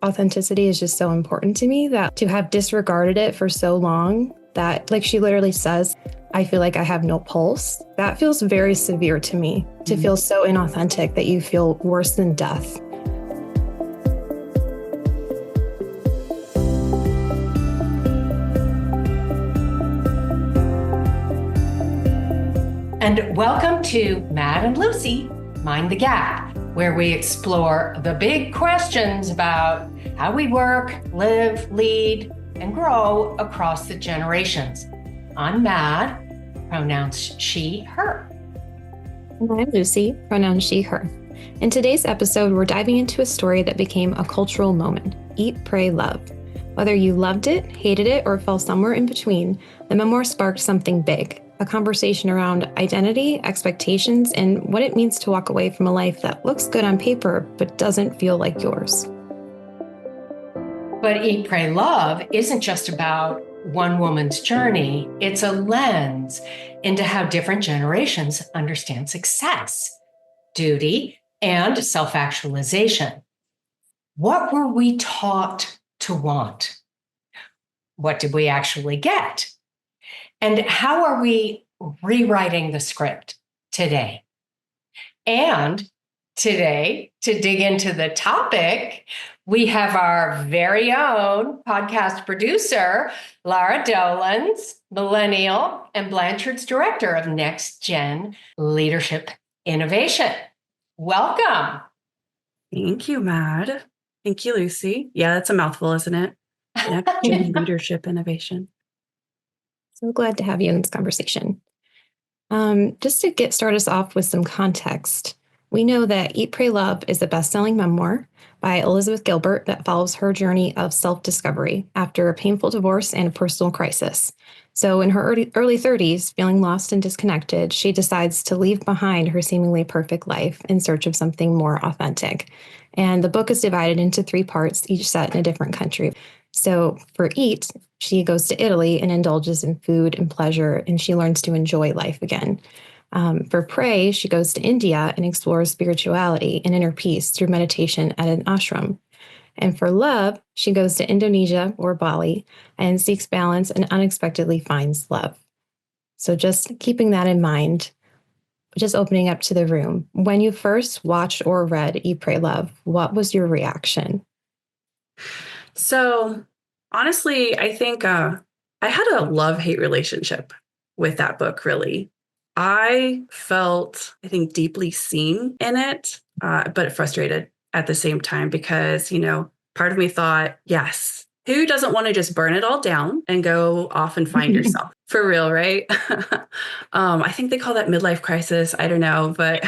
authenticity is just so important to me that to have disregarded it for so long that, like she literally says, I feel like I have no pulse. That feels very severe to me, to feel so inauthentic that you feel worse than death. And welcome to Matt and Lucy Mind the Gap, where we explore the big questions about how we work, live, lead, and grow across the generations. I'm Mad, pronouns she, her. And I'm Lucy, pronouns she, her. In today's episode, we're diving into a story that became a cultural moment, Eat, Pray, Love. Whether you loved it, hated it, or fell somewhere in between, the memoir sparked something big, a conversation around identity, expectations, and what it means to walk away from a life that looks good on paper but doesn't feel like yours. But Eat, Pray, Love isn't just about one woman's journey. It's a lens into how different generations understand success, duty, and self-actualization. What were we taught to want? What did we actually get? And how are we rewriting the script today? And today, to dig into the topic, we have our very own podcast producer, Lara Dollens, Millennial and Blanchard's Director of Next Gen Leadership Innovation. Welcome. Thank you, Mad. Thank you, Lucy. Yeah, that's a mouthful, isn't it? Next Gen Leadership Innovation. So glad to have you in this conversation. Just to start us off with some context, we know that Eat, Pray, Love is a best-selling memoir by Elizabeth Gilbert that follows her journey of self-discovery after a painful divorce and a personal crisis. So in her early 30s, feeling lost and disconnected, she decides to leave behind her seemingly perfect life in search of something more authentic. And the book is divided into 3 parts, each set in a different country. So for Eat, she goes to Italy and indulges in food and pleasure, and she learns to enjoy life again. For Pray, she goes to India and explores spirituality and inner peace through meditation at an ashram. And for Love, she goes to Indonesia or Bali and seeks balance and unexpectedly finds love. So just keeping that in mind, just opening up to the room. When you first watched or read Eat, Pray, Love, what was your reaction? So honestly, I think I had a love-hate relationship with that book, really. I felt, I think, deeply seen in it, but frustrated at the same time because, part of me thought, yes, who doesn't want to just burn it all down and go off and find yourself? For real, right? I think they call that midlife crisis. I don't know, but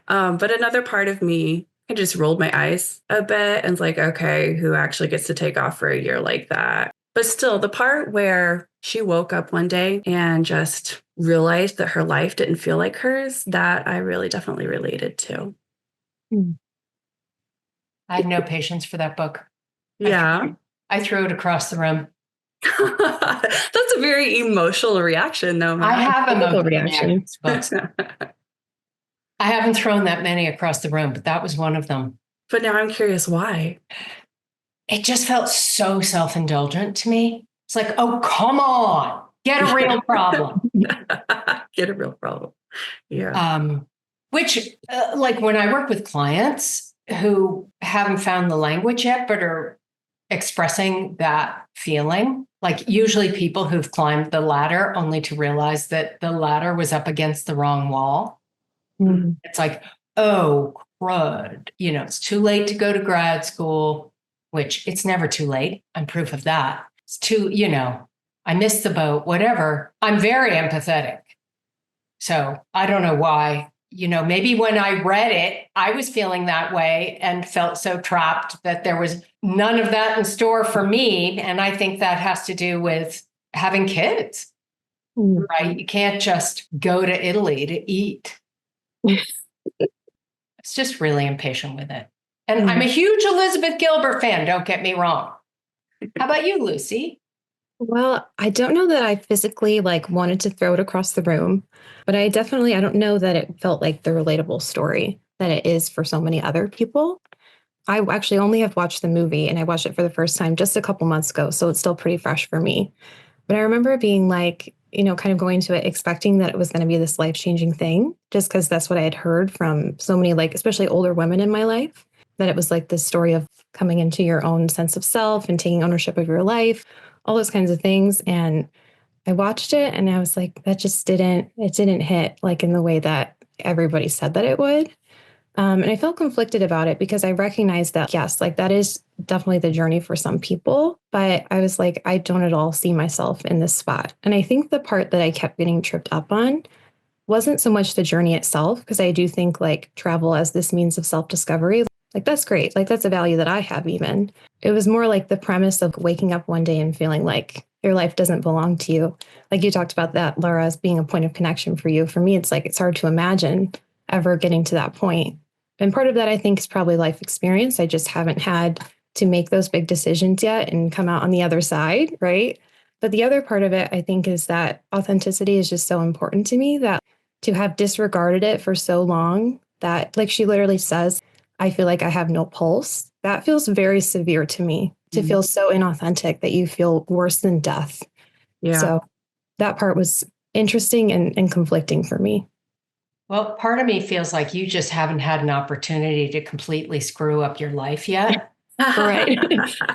another part of me, I just rolled my eyes a bit and was like, okay, who actually gets to take off for a year like that? But still, the part where she woke up one day and just realized that her life didn't feel like hers, that I really definitely related to. I had no patience for that book. Yeah. I threw it across the room. That's a very emotional reaction, though. I have emotional reactions. Books. I haven't thrown that many across the room, but that was one of them. But now I'm curious why. It just felt so self-indulgent to me. It's like, oh, come on, get a real problem. Get a real problem. Yeah. Which, like when I work with clients who haven't found the language yet, but are expressing that feeling, like usually people who've climbed the ladder only to realize that the ladder was up against the wrong wall. Mm-hmm. It's like, oh, crud. It's too late to go to grad school, which it's never too late. I'm proof of that. It's too, I missed the boat, whatever. I'm very empathetic. So I don't know why, maybe when I read it, I was feeling that way and felt so trapped that there was none of that in store for me. And I think that has to do with having kids, right? You can't just go to Italy to eat. It's just really impatient with it. And I'm a huge Elizabeth Gilbert fan, don't get me wrong. How about you, Lucy? Well, I don't know that I physically wanted to throw it across the room, but I don't know that it felt like the relatable story that it is for so many other people. I actually only have watched the movie and I watched it for the first time just a couple months ago. So it's still pretty fresh for me. But I remember being like, kind of going to it expecting that it was going to be this life-changing thing, just because that's what I had heard from so many, like, especially older women in my life, that it was like this story of coming into your own sense of self and taking ownership of your life, all those kinds of things. And I watched it and I was like, it didn't hit like in the way that everybody said that it would. And I felt conflicted about it because I recognized that, yes, like that is definitely the journey for some people. But I was like, I don't at all see myself in this spot. And I think the part that I kept getting tripped up on wasn't so much the journey itself, because I do think like travel as this means of self discovery, like that's great. Like that's a value that I have even. It was more like the premise of waking up one day and feeling like your life doesn't belong to you. Like you talked about that, Laura, as being a point of connection for you. For me, it's like it's hard to imagine ever getting to that point. And part of that, I think, is probably life experience. I just haven't had to make those big decisions yet and come out on the other side, right? But the other part of it, I think, is that authenticity is just so important to me that to have disregarded it for so long that, like she literally says, I feel like I have no pulse. That feels very severe to me, to feel so inauthentic that you feel worse than death. Yeah. So that part was interesting and conflicting for me. Well, part of me feels like you just haven't had an opportunity to completely screw up your life yet. Right.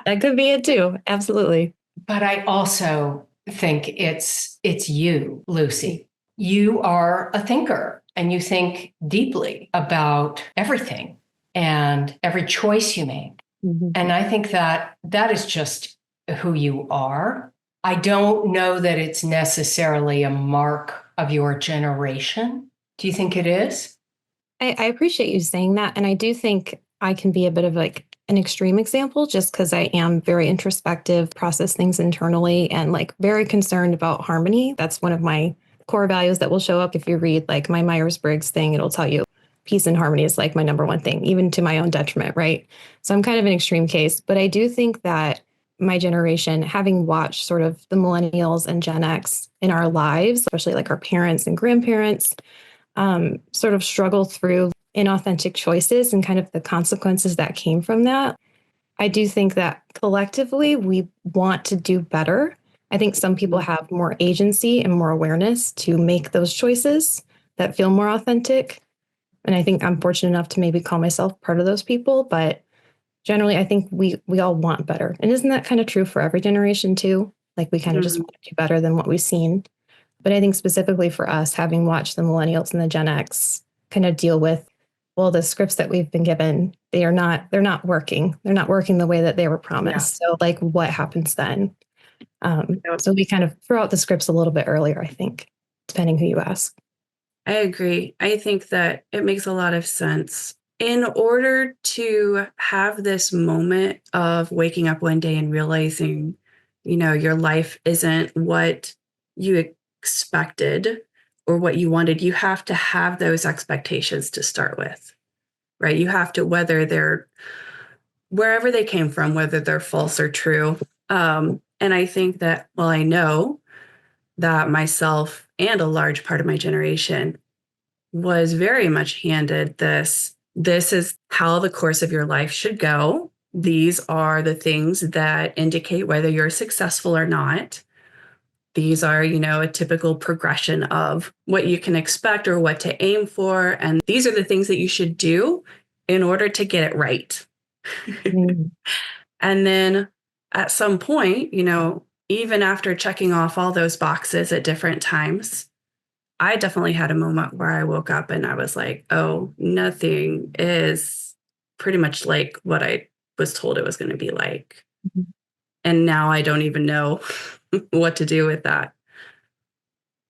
That could be it too. Absolutely. But I also think it's you, Lucy. You are a thinker and you think deeply about everything and every choice you make. Mhm. And I think that that is just who you are. I don't know that it's necessarily a mark of your generation. Do you think it is? I appreciate you saying that. And I do think I can be a bit of like an extreme example just because I am very introspective, process things internally, and like very concerned about harmony. That's one of my core values that will show up if you read like my Myers-Briggs thing. It'll tell you peace and harmony is like my number one thing, even to my own detriment, right? So I'm kind of an extreme case, but I do think that my generation, having watched sort of the millennials and Gen X in our lives, especially like our parents and grandparents, sort of struggle through inauthentic choices and kind of the consequences that came from that. I do think that collectively we want to do better. I think some people have more agency and more awareness to make those choices that feel more authentic. And I think I'm fortunate enough to maybe call myself part of those people. But generally, I think we all want better. And isn't that kind of true for every generation too? Like we kind of just want to do better than what we've seen. But I think specifically for us, having watched the millennials and the Gen X kind of deal with, well, the scripts that we've been given, they're not working. They're not working the way that they were promised. So like what happens then? So we kind of throw out the scripts a little bit earlier, I think, depending who you ask. I agree. I think that it makes a lot of sense. In order to have this moment of waking up one day and realizing, your life isn't what you expected or what you wanted, you have to have those expectations to start with, right? You have to, whether they're wherever they came from, whether they're false or true. And I think that, well, I know that myself and a large part of my generation was very much handed this is how the course of your life should go. These are the things that indicate whether you're successful or not. These are, a typical progression of what you can expect or what to aim for. And these are the things that you should do in order to get it right. Mm. And then at some point, even after checking off all those boxes at different times, I definitely had a moment where I woke up and I was like, oh, nothing is pretty much like what I was told it was going to be like. Mhm. And now I don't even know what to do with that.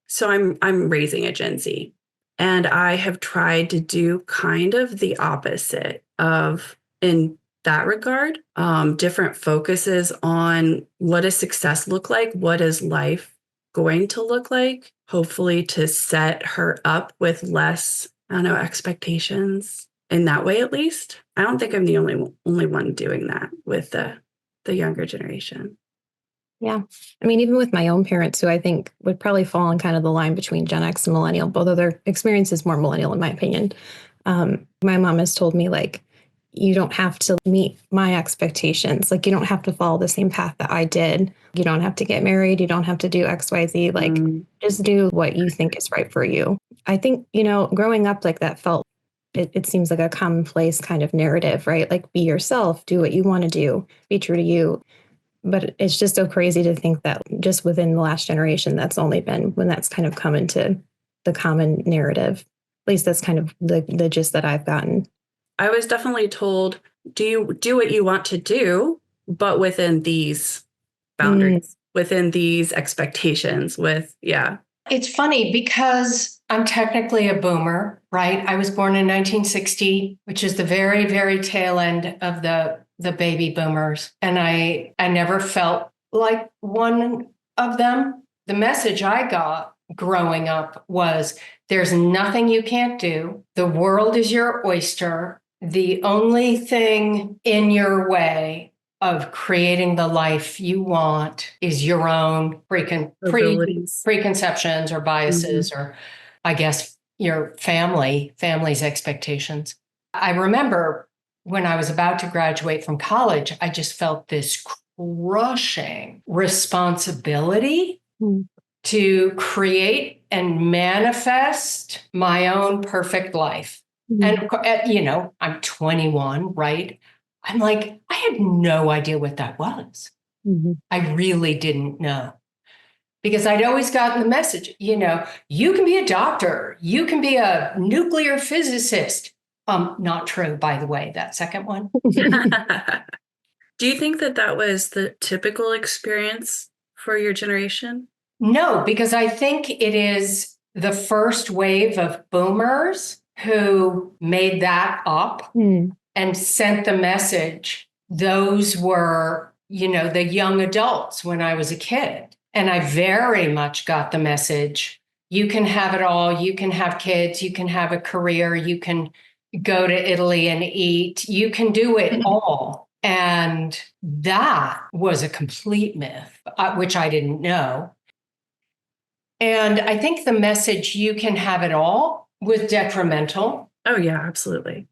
So I'm raising a Gen Z, and I have tried to do kind of the opposite of in that regard. Different focuses on what does success look like? What is life going to look like? Hopefully to set her up with less, I don't know, expectations in that way, at least. I don't think I'm the only one doing that with the younger generation. Yeah. I mean, even with my own parents, who I think would probably fall on kind of the line between Gen X and millennial, although their experience is more millennial, in my opinion. My mom has told me, like, you don't have to meet my expectations. Like, you don't have to follow the same path that I did. You don't have to get married. You don't have to do XYZ. Like, just do what you think is right for you. I think, growing up like that it seems like a commonplace kind of narrative, right? Like, be yourself, do what you want to do, be true to you. But it's just so crazy to think that just within the last generation, that's only been when that's kind of come into the common narrative. At least that's kind of the gist that I've gotten. I was definitely told, do you do what you want to do, but within these boundaries, within these expectations It's funny because I'm technically a boomer, right? I was born in 1960, which is the very, very tail end of the baby boomers. And I never felt like one of them. The message I got growing up was there's nothing you can't do. The world is your oyster. The only thing in your way of creating the life you want is your own preconceptions or biases, or I guess your family's expectations. I remember when I was about to graduate from college, I just felt this crushing responsibility to create and manifest my own perfect life. And, I'm 21, right? I'm like, I had no idea what that was. I really didn't know. Because I'd always gotten the message, you can be a doctor, you can be a nuclear physicist. Not true, by the way, that second one. Do you think that was the typical experience for your generation? No, because I think it is the first wave of boomers who made that up and sent the message. Those were, the young adults when I was a kid. And I very much got the message, you can have it all. You can have kids. You can have a career. You can go to Italy and eat. You can do it all. And that was a complete myth, which I didn't know. And I think the message, you can have it all, was detrimental. Oh, yeah, absolutely.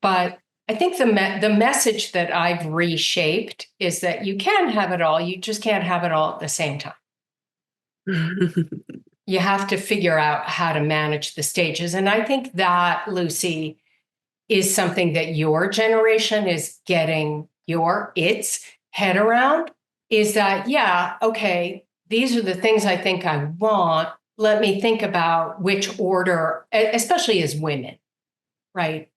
But I think the message that I've reshaped is that you can have it all. You just can't have it all at the same time. You have to figure out how to manage the stages. And I think that, Lucy, is something that your generation is getting its head around, is that, yeah, okay, these are the things I think I want. Let me think about which order, especially as women, right?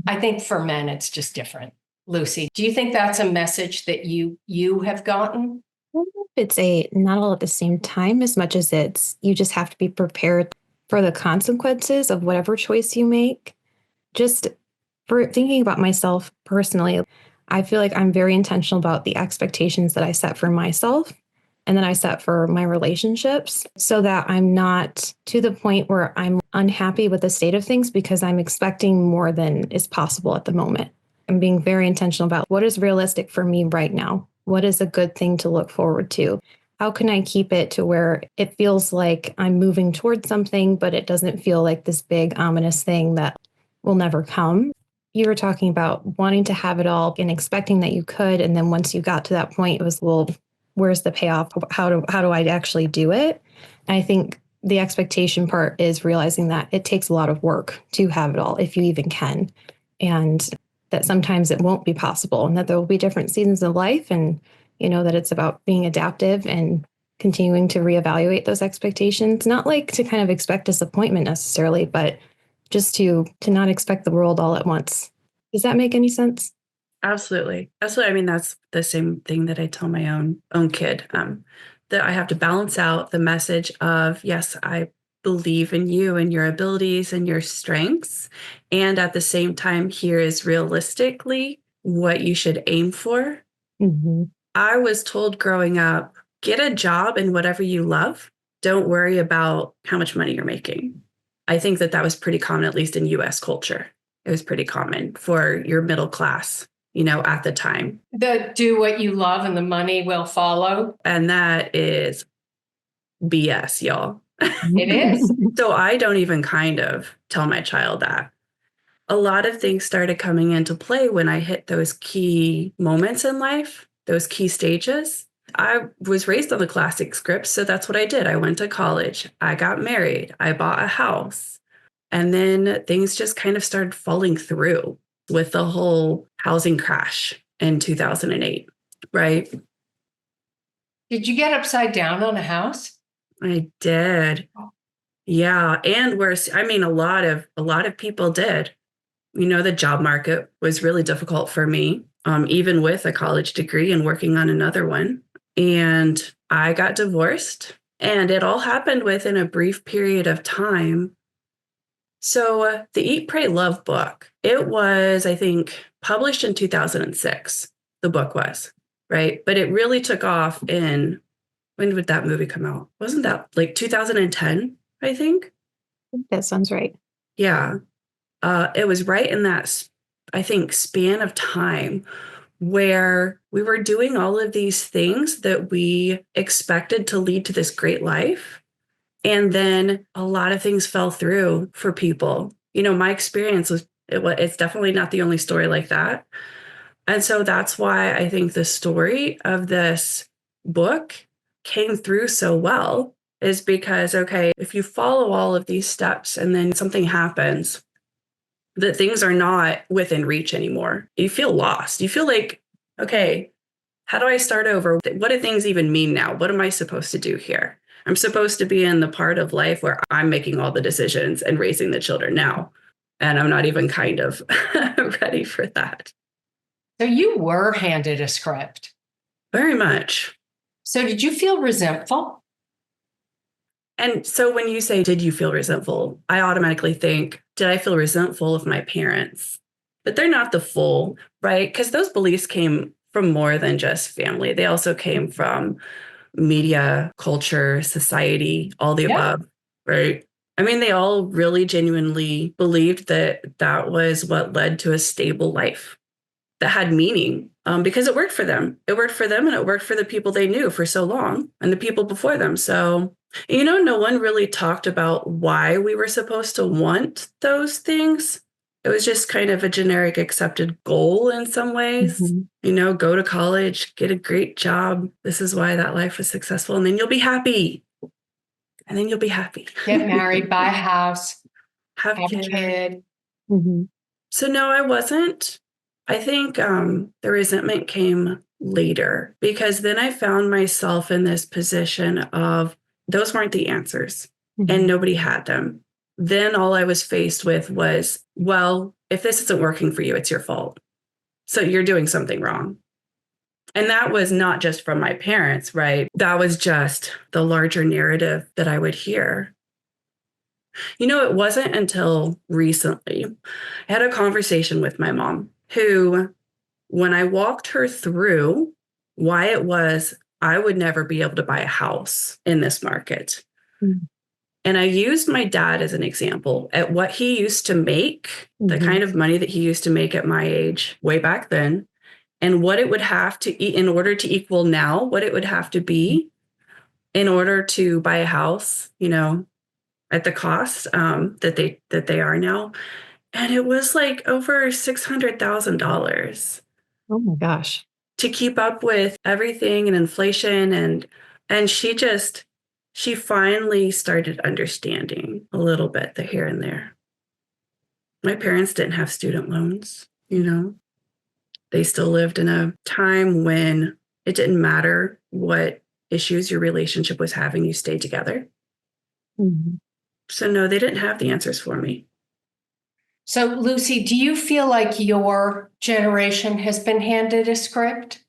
I think for men, it's just different. Lucy, do you think that's a message that you have gotten? I don't know if it's not all at the same time as much as you just have to be prepared for the consequences of whatever choice you make. Just for thinking about myself personally, I feel like I'm very intentional about the expectations that I set for myself and then I set for my relationships, so that I'm not to the point where I'm unhappy with the state of things because I'm expecting more than is possible at the moment. I'm being very intentional about what is realistic for me right now. What is a good thing to look forward to? How can I keep it to where it feels like I'm moving towards something, but it doesn't feel like this big ominous thing that will never come? You were talking about wanting to have it all and expecting that you could. And then once you got to that point, it was, well, where's the payoff? How do I actually do it? And I think the expectation part is realizing that it takes a lot of work to have it all, if you even can. And that sometimes it won't be possible, and that there will be different seasons of life, and that it's about being adaptive and continuing to reevaluate those expectations, not like to kind of expect disappointment necessarily, but just to not expect the world all at once. Does that make any sense? Absolutely. Absolutely. I mean, that's the same thing that I tell my own kid, that I have to balance out the message of, yes, I believe in you and your abilities and your strengths. And at the same time, here is realistically what you should aim for. I was told growing up, get a job in whatever you love. Don't worry about how much money you're making. I think that was pretty common, at least in US culture. It was pretty common for your middle class, at the time. The do what you love and the money will follow. And that is BS, y'all. It is. So I don't even kind of tell my child that. a lot of things started coming into play when I hit those key moments in life, those key stages. I was raised on the classic script, so that's what I did. I went to college, I got married, I bought a house, and then things just kind of started falling through with the whole housing crash in 2008, right? Did you get upside down on a house? I did. Yeah, and a lot of people did. The job market was really difficult for me, even with a college degree and working on another one. And I got divorced, and it all happened within a brief period of time. So the Eat, Pray, Love book, it was, I think, published in 2006. The book was, right? But it really took off when would that movie come out? Wasn't that like 2010, I think? That sounds right. Yeah. It was right in that, I think, span of time where we were doing all of these things that we expected to lead to this great life. And then a lot of things fell through for people. My experience it's definitely not the only story like that. And so that's why I think the story of this book came through so well, is because, okay, if you follow all of these steps and then something happens, that things are not within reach anymore. You feel lost. You feel like, okay, how do I start over? What do things even mean now? What am I supposed to do here? I'm supposed to be in the part of life where I'm making all the decisions and raising the children now. And I'm not even kind of ready for that. So you were handed a script. Very much. So did you feel resentful? And so when you say, did you feel resentful? I automatically think, did I feel resentful of my parents? But they're not the full, right? Because those beliefs came from more than just family. They also came from media, culture, society, all the above, right? I mean, they all really genuinely believed that that was what led to a stable life that had meaning, because it worked for them. It worked for them, and it worked for the people they knew for so long and the people before them. So, no one really talked about why we were supposed to want those things. It was just kind of a generic accepted goal in some ways. Mm-hmm. Go to college, get a great job. This is why that life was successful. And then you'll be happy. And then you'll be happy. Get married, buy a house, have a kids. kid. Mm-hmm. So no, I wasn't. I think the resentment came later, because then I found myself in this position of those weren't the answers, and nobody had them. Then all I was faced with was, well, if this isn't working for you, it's your fault. So you're doing something wrong. And that was not just from my parents, right? That was just the larger narrative that I would hear. It wasn't until recently I had a conversation with my mom, who, when I walked her through why it was I would never be able to buy a house in this market. Mm-hmm. And I used my dad as an example at what he used to make, the kind of money that he used to make at my age way back then, and what it would have to eat in order to equal now, what it would have to be in order to buy a house, at the cost that they are now. And it was like over $600,000. Oh my gosh. To keep up with everything and inflation. And she finally started understanding a little bit, the here and there. My parents didn't have student loans, They still lived in a time when it didn't matter what issues your relationship was having, you stayed together. Mm-hmm. So no, they didn't have the answers for me. So Lucy, do you feel like your generation has been handed a script?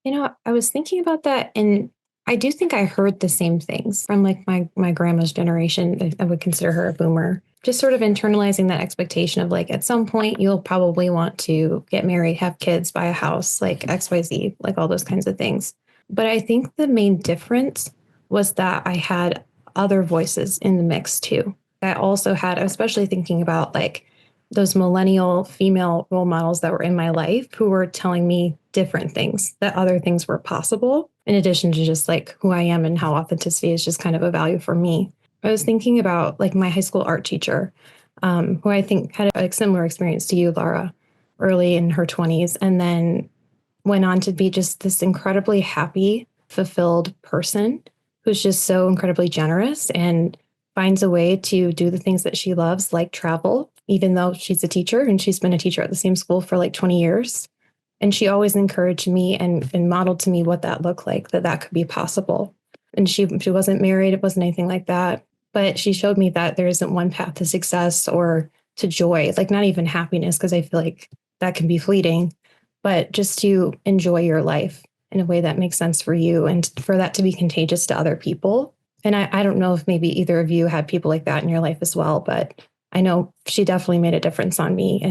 I was thinking about that, and I do think I heard the same things from like my grandma's generation. I would consider her a boomer. Just sort of internalizing that expectation of like, at some point you'll probably want to get married, have kids, buy a house, like XYZ, like all those kinds of things. But I think the main difference was that I had other voices in the mix too. I also had, especially thinking about like those millennial female role models that were in my life who were telling me different things, that other things were possible, in addition to just like who I am and how authenticity is just kind of a value for me. I was thinking about like my high school art teacher. who I think had a similar experience to you, Lara, early in her 20s, and then went on to be just this incredibly happy, fulfilled person who's just so incredibly generous and finds a way to do the things that she loves, like travel, even though she's a teacher and she's been a teacher at the same school for like 20 years. And she always encouraged me and modeled to me what that looked like, that could be possible. And she wasn't married, it wasn't anything like that. But she showed me that there isn't one path to success or to joy, like not even happiness, because I feel like that can be fleeting, but just to enjoy your life in a way that makes sense for you and for that to be contagious to other people. And I don't know if maybe either of you had people like that in your life as well, but I know she definitely made a difference on me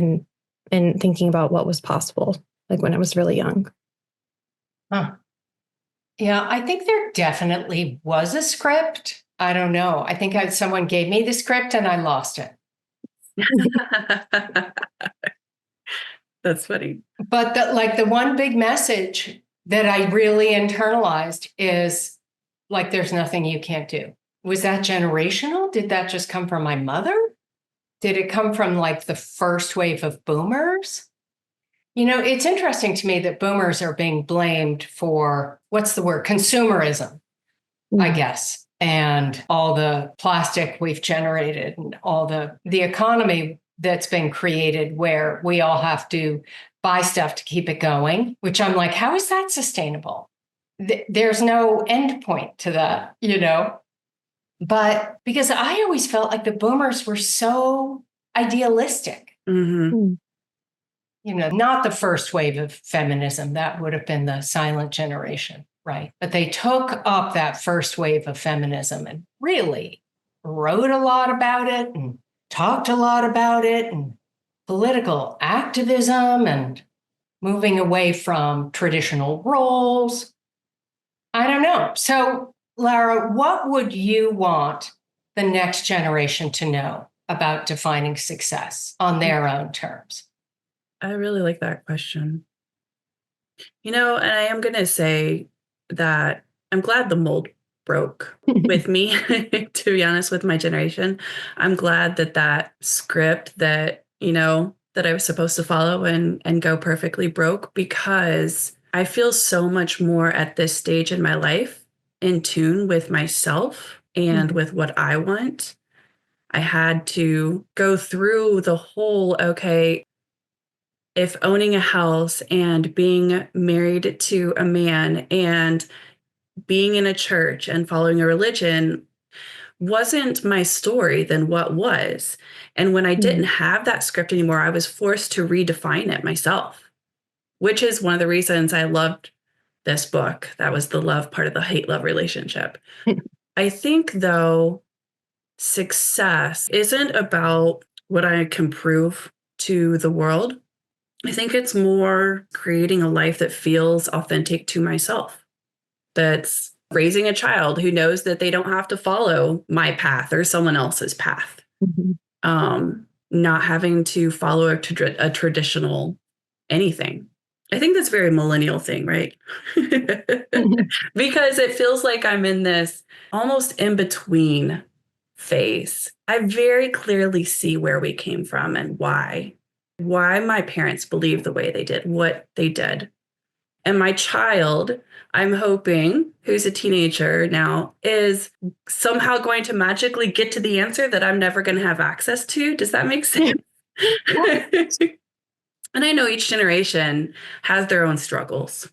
and thinking about what was possible, like when I was really young. Huh. Yeah, I think there definitely was a script. I don't know. I think someone gave me the script and I lost it. That's funny. But the one big message that I really internalized is like, there's nothing you can't do. Was that generational? Did that just come from my mother? Did it come from like the first wave of boomers? You know, it's interesting to me that boomers are being blamed for, what's the word? Consumerism, I guess, and all the plastic we've generated and all the economy that's been created where we all have to buy stuff to keep it going, which I'm like, how is that sustainable? There's no end point to that, you know? But because I always felt like the boomers were so idealistic. Mm-hmm. You know, not the first wave of feminism. That would have been the silent generation, right? But they took up that first wave of feminism and really wrote a lot about it and talked a lot about it and political activism and moving away from traditional roles. I don't know. So, Lara, what would you want the next generation to know about defining success on their own terms? I really like that question. And I am going to say that I'm glad the mold broke with me, to be honest, with my generation. I'm glad that script that I was supposed to follow and go perfectly broke, because I feel so much more at this stage in my life in tune with myself and with what I want. I had to go through the whole, okay, if owning a house and being married to a man and being in a church and following a religion wasn't my story, then what was? And when I didn't have that script anymore, I was forced to redefine it myself, which is one of the reasons I loved this book. That was the love part of the hate-love relationship. I think, though, success isn't about what I can prove to the world. I think it's more creating a life that feels authentic to myself. That's raising a child who knows that they don't have to follow my path or someone else's path. Not having to follow a traditional anything. I think that's a very millennial thing, right? Because it feels like I'm in this almost in between phase. I very clearly see where we came from and why my parents believed the way they did, what they did. And my child, I'm hoping, who's a teenager now, is somehow going to magically get to the answer that I'm never going to have access to. Does that make sense? And I know each generation has their own struggles.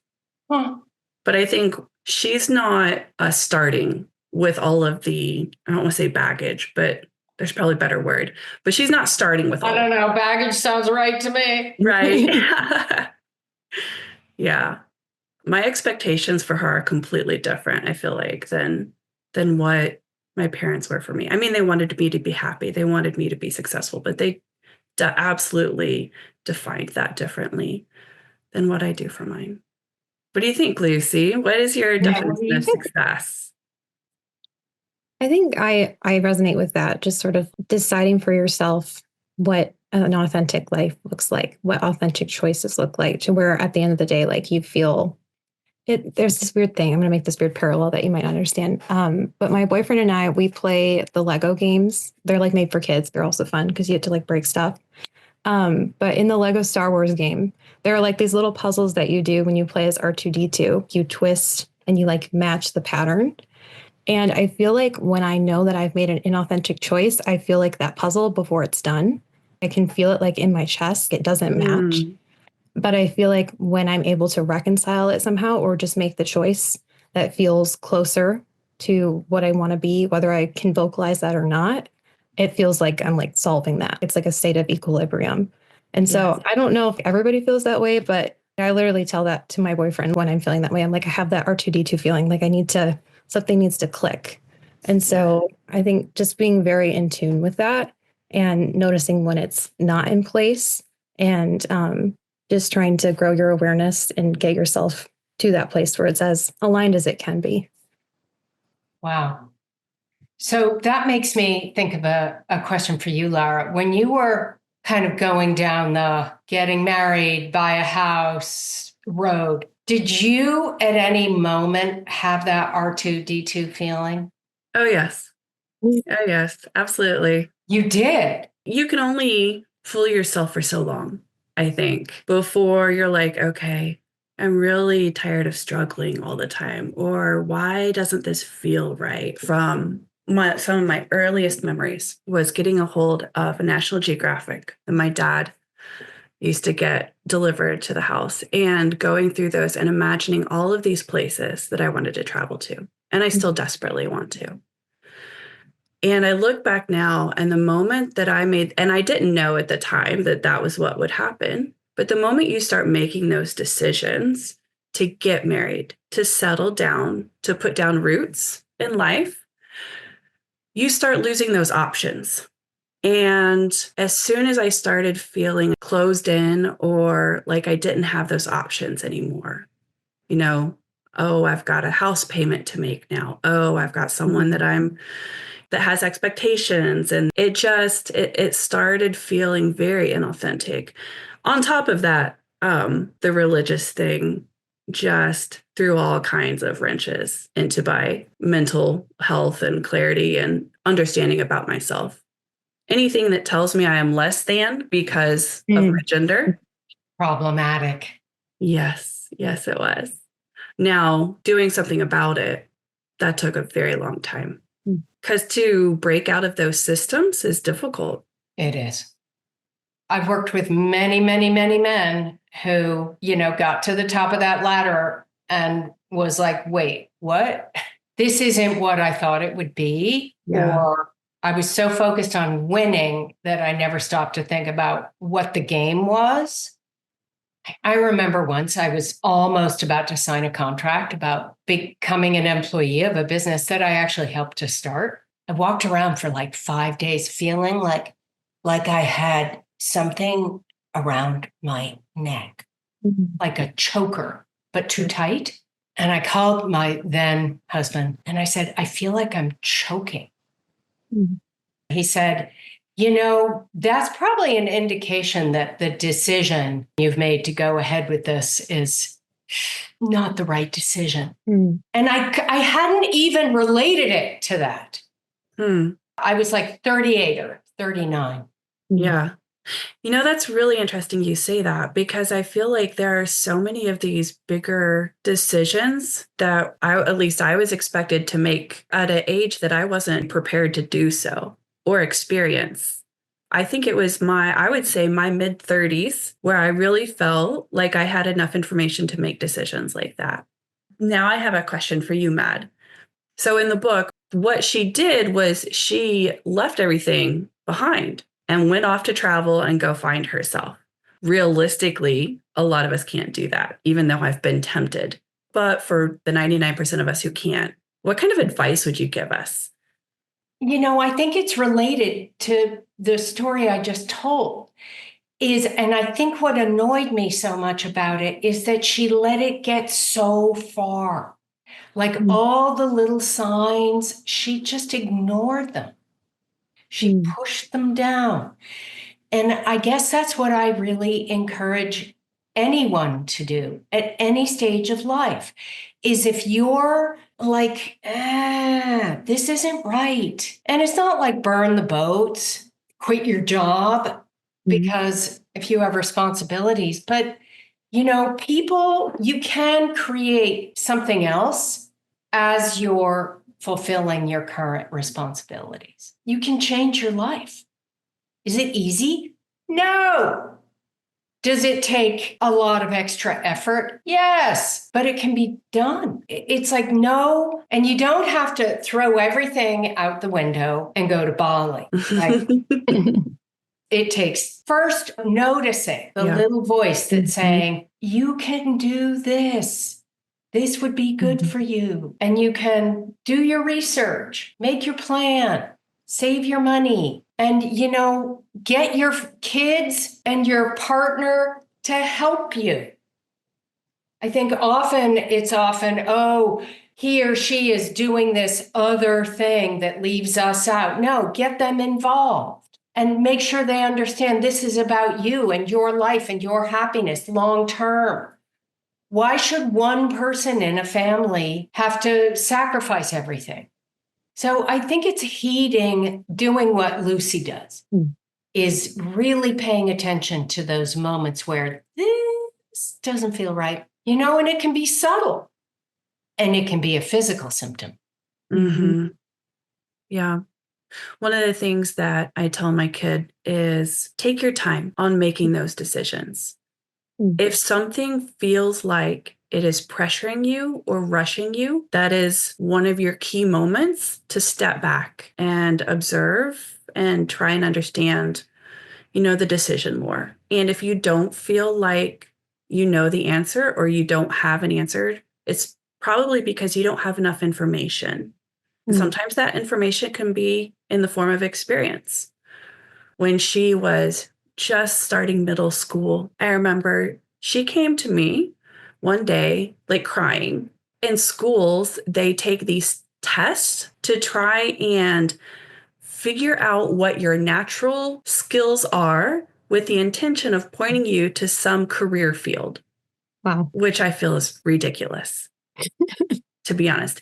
But I think she's not starting with all of the, I don't want to say baggage, but there's probably a better word. But she's not starting with all. I don't know. Baggage sounds right to me. Right. Yeah. My expectations for her are completely different, I feel like, than what my parents were for me. I mean, they wanted me to be happy. They wanted me to be successful, but they absolutely defined that differently than what I do for mine. What do you think, Lucy? What is your definition of success? I think I resonate with that, just sort of deciding for yourself what an authentic life looks like, what authentic choices look like, to where at the end of the day, like you feel There's this weird thing. I'm going to make this weird parallel that you might not understand. But my boyfriend and I, we play the Lego games. They're like made for kids. They're also fun because you have to like break stuff. But in the Lego Star Wars game, there are like these little puzzles that you do when you play as R2D2. You twist and you like match the pattern. And I feel like when I know that I've made an inauthentic choice, I feel like that puzzle before it's done. I can feel it like in my chest. It doesn't match. But I feel like when I'm able to reconcile it somehow or just make the choice that feels closer to what I want to be, whether I can vocalize that or not, it feels like I'm like solving that. It's like a state of equilibrium. And so Yes. I don't know if everybody feels that way, but I literally tell that to my boyfriend when I'm feeling that way. I'm like, I have that R2D2 feeling like something needs to click. And so I think just being very in tune with that and noticing when it's not in place and just trying to grow your awareness and get yourself to that place where it's as aligned as it can be. Wow. So that makes me think of a question for you, Lara. When you were kind of going down the getting married, buy a house road, did you at any moment have that R2D2 feeling? Oh, yes. Oh, yes, absolutely. You did. You can only fool yourself for so long, I think, before you're like, okay, I'm really tired of struggling all the time. Or why doesn't this feel right? From some of my earliest memories was getting a hold of a National Geographic that my dad used to get delivered to the house and going through those and imagining all of these places that I wanted to travel to. And I still desperately want to. And I look back now and the moment that I made, and I didn't know at the time that that was what would happen, but the moment you start making those decisions to get married, to settle down, to put down roots in life, you start losing those options. And as soon as I started feeling closed in or like I didn't have those options anymore, you know, oh, I've got a house payment to make now. Oh, I've got someone that has expectations. And it started feeling very inauthentic. On top of that, the religious thing just threw all kinds of wrenches into my mental health and clarity and understanding about myself. Anything that tells me I am less than because of my gender. Problematic. Yes, yes, it was. Now, doing something about it, that took a very long time. Because to break out of those systems is difficult. It is. I've worked with many, many, many men who, got to the top of that ladder and was like, wait, what? This isn't what I thought it would be. Yeah. Or I was so focused on winning that I never stopped to think about what the game was. I remember once I was almost about to sign a contract about becoming an employee of a business that I actually helped to start. I walked around for like 5 days feeling like I had something around my neck, like a choker, but too tight. And I called my then husband and I said, I feel like I'm choking. He said, that's probably an indication that the decision you've made to go ahead with this is not the right decision. And I hadn't even related it to that. I was like 38 or 39. Yeah. That's really interesting you say that because I feel like there are so many of these bigger decisions that at least I was expected to make at an age that I wasn't prepared to do so or experience. I think it was I would say my mid 30s where I really felt like I had enough information to make decisions like that. Now I have a question for you, Mad. So in the book, what she did was she left everything behind and went off to travel and go find herself. Realistically, a lot of us can't do that, even though I've been tempted. But for the 99% of us who can't, what kind of advice would you give us? I think it's related to the story I just told. And I think what annoyed me so much about it is that she let it get so far. Like all the little signs, she just ignored them. She pushed them down. And I guess that's what I really encourage anyone to do at any stage of life is if you're like, this isn't right. And it's not like burn the boats, quit your job, because if you have responsibilities, but people, you can create something else as you're fulfilling your current responsibilities. You can change your life. Is it easy? No. Does it take a lot of extra effort? Yes, but it can be done. It's like, no, and you don't have to throw everything out the window and go to Bali. Like, it takes first noticing the little voice that's saying, you can do this. This would be good for you. And you can do your research, make your plan, save your money, and, get your kids and your partner to help you. I think it's often, oh, he or she is doing this other thing that leaves us out. No, get them involved and make sure they understand this is about you and your life and your happiness long term. Why should one person in a family have to sacrifice everything? So I think it's doing what Lucy does, is really paying attention to those moments where this doesn't feel right, and it can be subtle and it can be a physical symptom. Mm-hmm. Yeah. One of the things that I tell my kid is take your time on making those decisions. If something feels like it is pressuring you or rushing you, that is one of your key moments to step back and observe and try and understand, the decision more. And if you don't feel like you know the answer or you don't have an answer, it's probably because you don't have enough information. And sometimes that information can be in the form of experience. When she was just starting middle school, I remember she came to me one day, like crying. In schools, they take these tests to try and figure out what your natural skills are with the intention of pointing you to some career field. Wow. Which I feel is ridiculous, to be honest.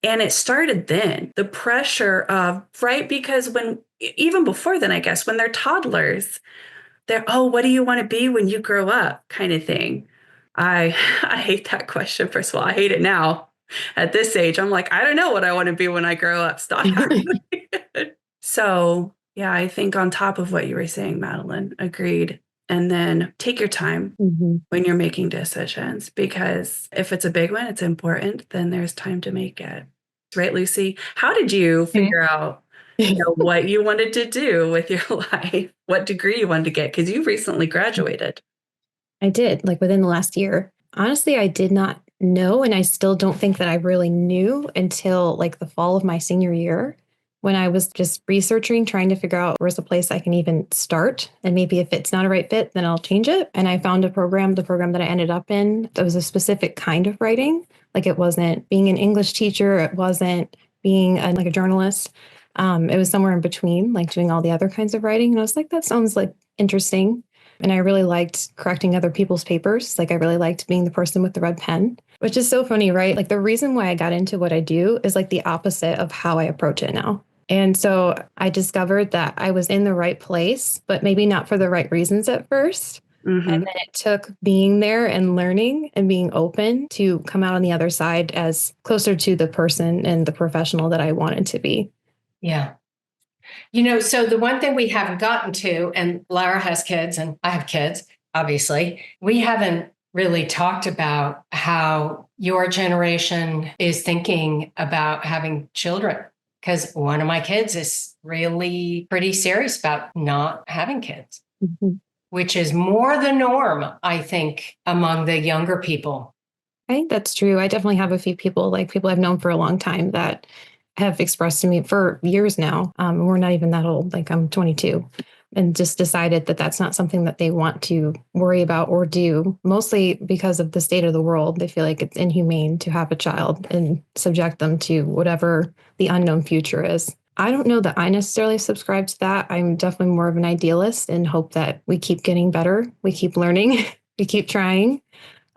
And it started then, the pressure of, right? Because even before then, I guess, when they're toddlers, what do you want to be when you grow up kind of thing. I hate that question. First of all, I hate it now at this age. I'm like, I don't know what I want to be when I grow up. Stop. So yeah, I think on top of what you were saying, Madeline, agreed. And then take your time when you're making decisions, because if it's a big one, it's important, then there's time to make it. Right, Lucy? How did you figure out what you wanted to do with your life, what degree you wanted to get? Because you recently graduated. I did, like within the last year. Honestly, I did not know, and I still don't think that I really knew until like the fall of my senior year, when I was just researching, trying to figure out where's a place I can even start. And maybe if it's not a right fit, then I'll change it. And I found the program that I ended up in, that was a specific kind of writing. Like it wasn't being an English teacher, it wasn't being like a journalist. It was somewhere in between, like doing all the other kinds of writing. And I was like, that sounds like interesting. And I really liked correcting other people's papers. Like I really liked being the person with the red pen, which is so funny, right? Like the reason why I got into what I do is like the opposite of how I approach it now. And so I discovered that I was in the right place, but maybe not for the right reasons at first. And then it took being there and learning and being open to come out on the other side as closer to the person and the professional that I wanted to be. Yeah. So the one thing we haven't gotten to, and Lara has kids and I have kids, obviously, we haven't really talked about how your generation is thinking about having children. Because one of my kids is really pretty serious about not having kids, which is more the norm, I think, among the younger people. I think that's true. I definitely have a few people, like people I've known for a long time, that have expressed to me for years now. We're not even that old, like I'm 22, and just decided that that's not something that they want to worry about or do, mostly because of the state of the world. They feel like it's inhumane to have a child and subject them to whatever the unknown future is. I don't know that I necessarily subscribe to that. I'm definitely more of an idealist and hope that we keep getting better. We keep learning to keep trying.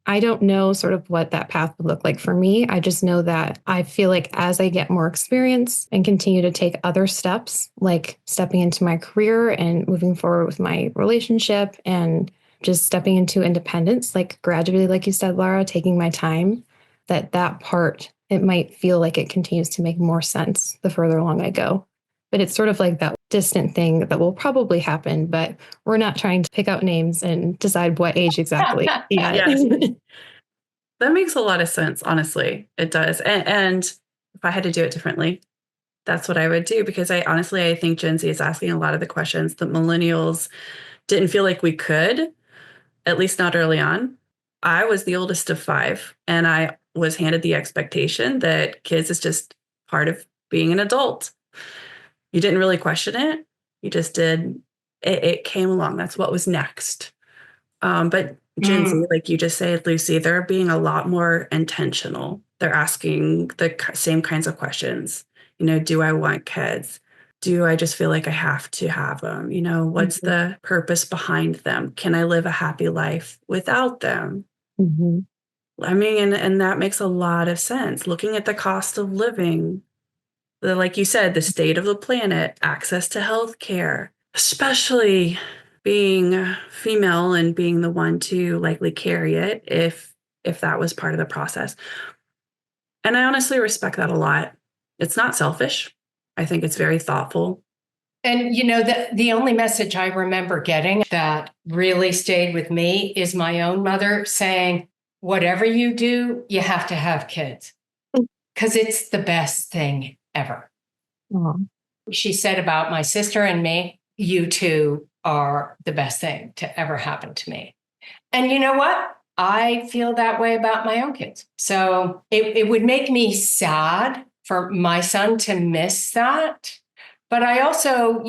I don't know sort of what that path would look like for me. I just know that I feel like as I get more experience and continue to take other steps, like stepping into my career and moving forward with my relationship and just stepping into independence, like gradually, like you said, Lara, taking my time, that part, it might feel like it continues to make more sense the further along I go. But it's sort of like that distant thing that will probably happen, but we're not trying to pick out names and decide what age exactly yet. Yes. That makes a lot of sense, honestly. It does. And if I had to do it differently, that's what I would do, because I think Gen Z is asking a lot of the questions that millennials didn't feel like we could, at least not early on. I was the oldest of five, and I was handed the expectation that kids is just part of being an adult. You didn't really question it. You just did. It came along. That's what was next. But Gen Z, like you just said, Lucy, they're being a lot more intentional. They're asking the same kinds of questions. Do I want kids? Do I just feel like I have to have them? What's the purpose behind them? Can I live a happy life without them? Mm-hmm. I mean, and that makes a lot of sense. Looking at the cost of living, like you said, the state of the planet, access to health care, especially being female and being the one to likely carry it if that was part of the process. And I honestly respect that a lot. It's not selfish. I think it's very thoughtful. And the only message I remember getting that really stayed with me is my own mother saying, whatever you do, you have to have kids because it's the best thing ever. Aww. She said about my sister and me, you two are the best thing to ever happen to me. And you know what? I feel that way about my own kids. So it would make me sad for my son to miss that. But I also,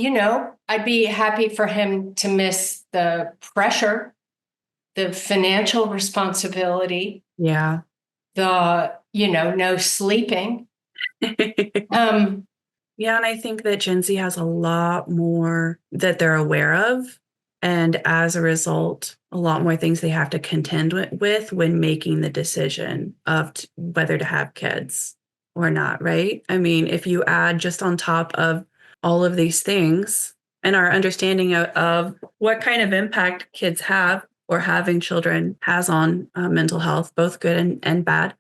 I'd be happy for him to miss the pressure, the financial responsibility. Yeah. The, no sleeping. Yeah, and I think that Gen Z has a lot more that they're aware of. And as a result, a lot more things they have to contend with when making the decision of whether to have kids or not, right? I mean, if you add just on top of all of these things and our understanding of what kind of impact kids have or having children has on mental health, both good and bad,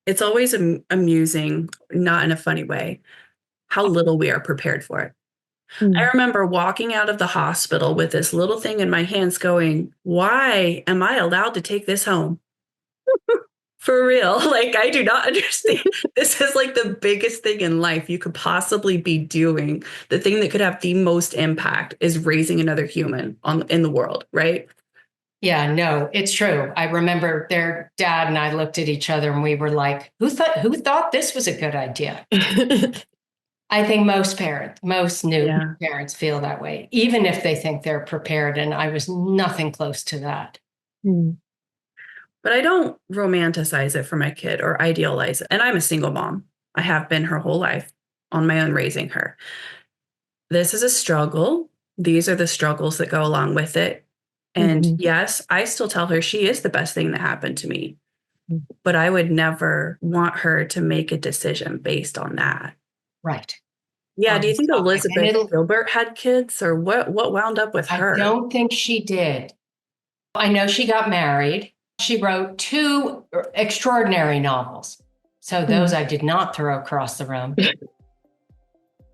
it's always amusing, not in a funny way, how little we are prepared for it. I remember walking out of the hospital with this little thing in my hands going, why am I allowed to take this home? For real. Like, I do not understand. This is like the biggest thing in life you could possibly be doing. The thing that could have the most impact is raising another human in the world, right? Yeah, no, it's true. I remember their dad and I looked at each other and we were like, who thought this was a good idea? I think most new parents feel that way, even if they think they're prepared. And I was nothing close to that. But I don't romanticize it for my kid or idealize it. And I'm a single mom. I have been her whole life on my own raising her. This is a struggle. These are the struggles that go along with it. And yes, I still tell her she is the best thing that happened to me. But I would never want her to make a decision based on that. Right. Yeah. Do you think Elizabeth Gilbert had kids, or what wound up with her? I don't think she did. I know she got married. She wrote 2 extraordinary novels. So those I did not throw across the room.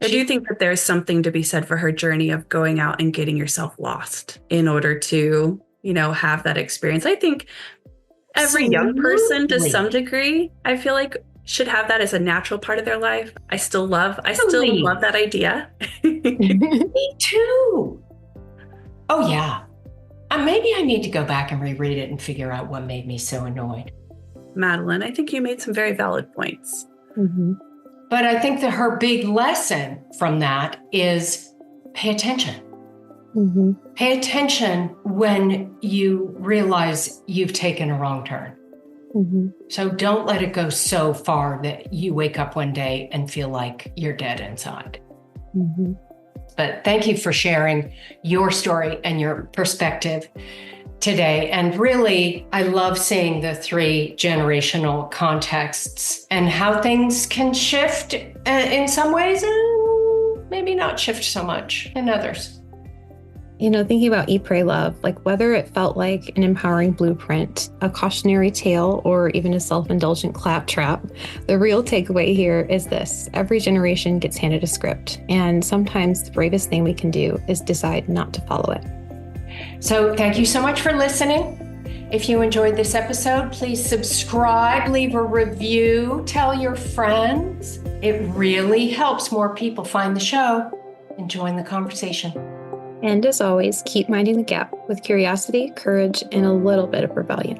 I do think that there's something to be said for her journey of going out and getting yourself lost in order to, have that experience. I think every young person to some degree, I feel like, should have that as a natural part of their life. I still love that idea. Me too. Oh, yeah. Maybe I need to go back and reread it and figure out what made me so annoyed. Madeline, I think you made some very valid points. But I think that her big lesson from that is pay attention. Pay attention when you realize you've taken a wrong turn. So don't let it go so far that you wake up one day and feel like you're dead inside. But thank you for sharing your story and your perspective. today. And really, I love seeing the 3 generational contexts and how things can shift in some ways and maybe not shift so much in others. Thinking about Eat, Pray, Love, like whether it felt like an empowering blueprint, a cautionary tale, or even a self-indulgent claptrap, the real takeaway here is this: every generation gets handed a script, and sometimes the bravest thing we can do is decide not to follow it. So thank you so much for listening. If you enjoyed this episode, please subscribe, leave a review, tell your friends. It really helps more people find the show and join the conversation. And as always, keep minding the gap with curiosity, courage, and a little bit of rebellion.